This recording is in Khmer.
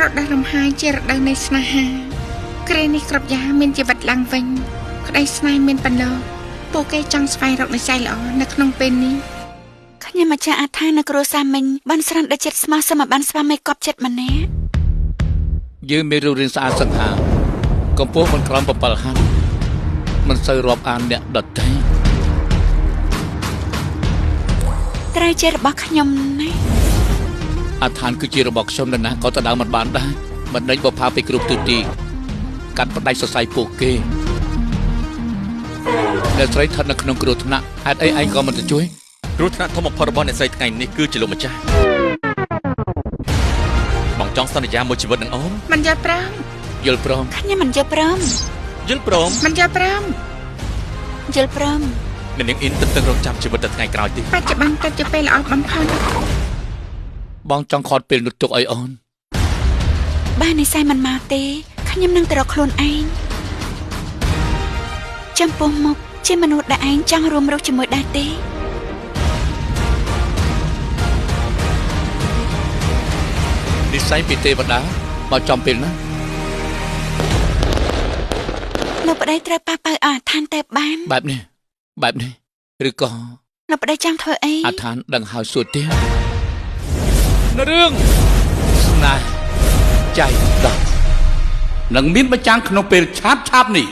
រដូវរំហាយជារដូវនៃស្នេហាគ្រានេះគ្រប់យ៉ាងមានជីវិតឡើងវិញក្តីស្នេហ៍មានបន្លកពួកគេចង់ស្វែងរកនិស្ស័យល្អនៅក្នុងពេលនេះខ្ញុំម្ចាស់អាថានៅគ្រួសារមិញបានស្រន់ដល់ចិត្តស្មោះសមបានស្វាមីកប់ចិត្តម្នាក់យើងមានរូបរាងស្អាតសង្ហាកម្ពស់មិនក្រោម7ហាត់មិនសូវរាប់អានអ្នកដទៃត្រូវជារបស់ខ្ញុំណាអាឋានគឺជារបស់ខ្ញុំណាក៏ទៅដើមមិនបានដែរមិនដេញបផាពីគ្រប់ទិសទីកាត់ផ្ដាច់សរសៃពួកគេអ្នកស្រីស្ថិតនៅក្នុងគ្រោះថ្នាក់ហេតុអីឯងក៏មិនទៅជួយគ្រោះថ្នាក់ធំបំផុតរបស់អ្នកស្រីថ្ងៃនេះគឺជាលោកម្ចាស់បងចង់សន្យាមួយជីវិតនឹងអូនមិនយល់ព្រមយល់ព្រមខ្ញុំមិនយល់ព្រមយល់ព្រមមិនយល់ព្រមយល់ព្រមអ្នកនាងអ៊ីនទឹករងចាំជីវិតដល់ថ្ងៃក្រោយទេបច្ចុប្បន្នទៅជាពេលល្អបំផុតបងចង់ខត់ពេលនោះទុកឲ្យអូនបាននិស្ស័យមិនមកទេខ្ញុំនឹងទៅរកខ្លួនឯងចំពោះមុខជាមនុស្សដែលឯងចង់រួមរស់ជាមួយដែរទេនិស្ស័យពីទេវតាមកចំពេលណាលោកប្តីត្រូវប៉ះប៉ៅអាឋានតែបានបែបនេះឬក៏លោកប្តីចង់ធ្វើអីអាឋានដឹងហើយសួរទៀតនៅរឿងស្នេហ៍ចៃដន្យនឹងមានបញ្ចាំងក្នុងពេលឆាប់នេះ